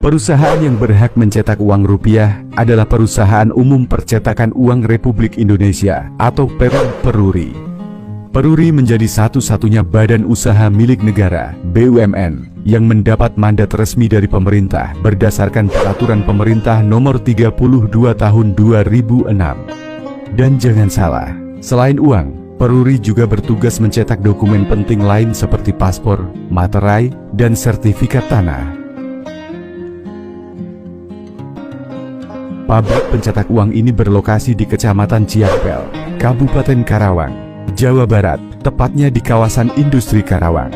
Perusahaan yang berhak mencetak uang rupiah adalah Perusahaan Umum Percetakan Uang Republik Indonesia atau Peruri. Peruri menjadi satu-satunya badan usaha milik negara (BUMN) yang mendapat mandat resmi dari pemerintah berdasarkan Peraturan Pemerintah Nomor 32 Tahun 2006. Dan jangan salah, selain uang, Peruri juga bertugas mencetak dokumen penting lain seperti paspor, materai, dan sertifikat tanah. Pabrik pencetak uang ini berlokasi di Kecamatan Ciampel, Kabupaten Karawang, Jawa Barat, tepatnya di kawasan industri Karawang.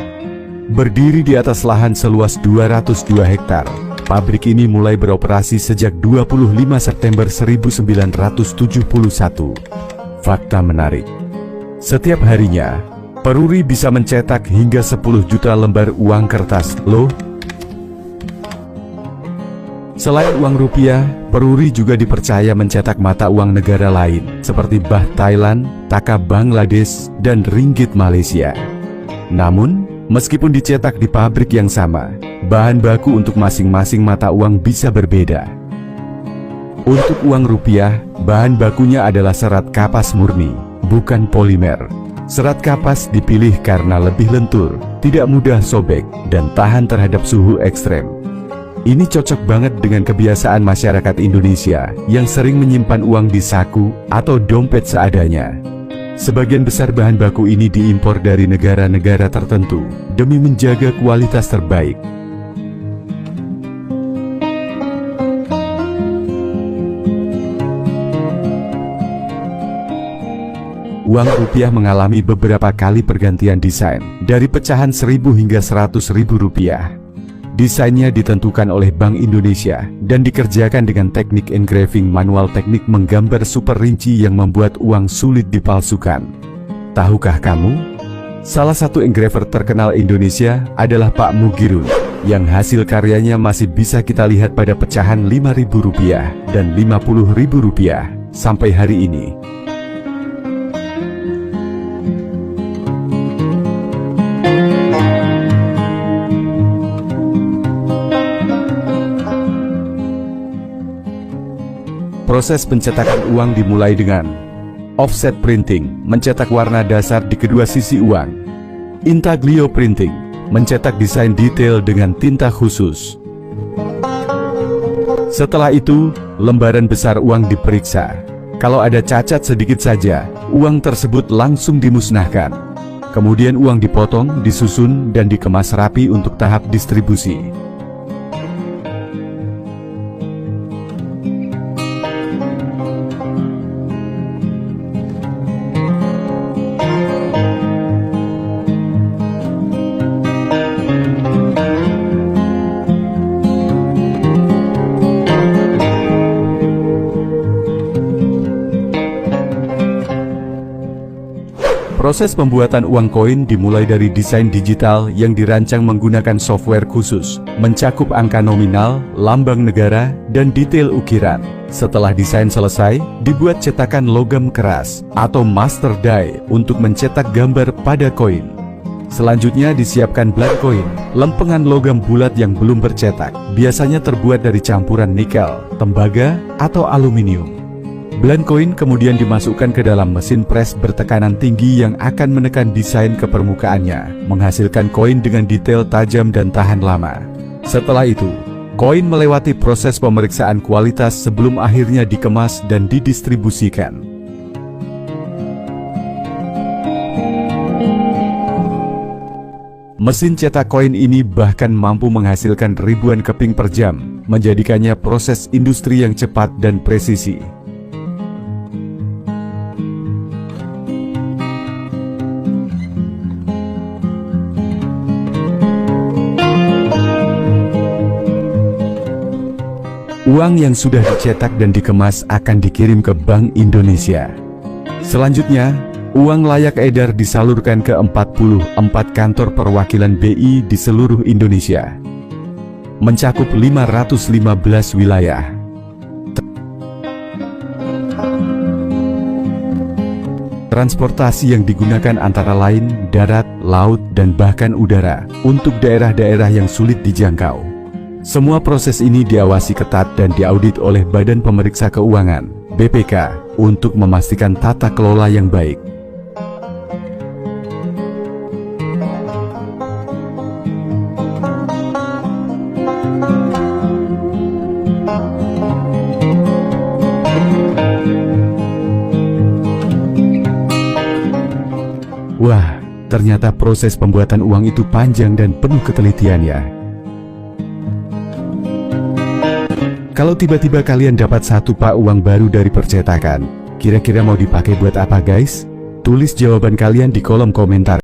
Berdiri di atas lahan seluas 202 hektar, pabrik ini mulai beroperasi sejak 25 September 1971. Fakta menarik, setiap harinya, Peruri bisa mencetak hingga 10 juta lembar uang kertas, loh. Selain uang rupiah, Peruri juga dipercaya mencetak mata uang negara lain, seperti Baht Thailand, Taka Bangladesh, dan Ringgit Malaysia. Namun, meskipun dicetak di pabrik yang sama, bahan baku untuk masing-masing mata uang bisa berbeda. Untuk uang rupiah, bahan bakunya adalah serat kapas murni, bukan polimer. Serat kapas dipilih karena lebih lentur, tidak mudah sobek, dan tahan terhadap suhu ekstrem. Ini cocok banget dengan kebiasaan masyarakat Indonesia yang sering menyimpan uang di saku atau dompet seadanya. Sebagian besar bahan baku ini diimpor dari negara-negara tertentu demi menjaga kualitas terbaik. Uang rupiah mengalami beberapa kali pergantian desain, dari pecahan 1.000 hingga 100.000 rupiah. Desainnya ditentukan oleh Bank Indonesia dan dikerjakan dengan teknik engraving manual, teknik menggambar super rinci yang membuat uang sulit dipalsukan. Tahukah kamu? Salah satu engraver terkenal Indonesia adalah Pak Mugirun, yang hasil karyanya masih bisa kita lihat pada pecahan Rp5.000 dan Rp50.000 sampai hari ini. Proses pencetakan uang dimulai dengan offset printing, mencetak warna dasar di kedua sisi uang. Intaglio printing, mencetak desain detail dengan tinta khusus. Setelah itu, lembaran besar uang diperiksa. Kalau ada cacat sedikit saja, uang tersebut langsung dimusnahkan. Kemudian uang dipotong, disusun, dan dikemas rapi untuk tahap distribusi. Proses pembuatan uang koin dimulai dari desain digital yang dirancang menggunakan software khusus, mencakup angka nominal, lambang negara, dan detail ukiran. Setelah desain selesai, dibuat cetakan logam keras atau master die untuk mencetak gambar pada koin. Selanjutnya disiapkan blank coin, lempengan logam bulat yang belum bercetak, biasanya terbuat dari campuran nikel, tembaga, atau aluminium. Blank coin kemudian dimasukkan ke dalam mesin press bertekanan tinggi yang akan menekan desain ke permukaannya, menghasilkan koin dengan detail tajam dan tahan lama. Setelah itu, koin melewati proses pemeriksaan kualitas sebelum akhirnya dikemas dan didistribusikan. Mesin cetak koin ini bahkan mampu menghasilkan ribuan keping per jam, menjadikannya proses industri yang cepat dan presisi. Uang yang sudah dicetak dan dikemas akan dikirim ke Bank Indonesia. Selanjutnya, uang layak edar disalurkan ke 44 kantor perwakilan BI di seluruh Indonesia, mencakup 515 wilayah. Transportasi yang digunakan antara lain darat, laut, dan bahkan udara untuk daerah-daerah yang sulit dijangkau. Semua proses ini diawasi ketat dan diaudit oleh Badan Pemeriksa Keuangan (BPK) untuk memastikan tata kelola yang baik. Wah, ternyata proses pembuatan uang itu panjang dan penuh ketelitian ya. Kalau tiba-tiba kalian dapat satu pak uang baru dari percetakan, kira-kira mau dipakai buat apa guys? Tulis jawaban kalian di kolom komentar.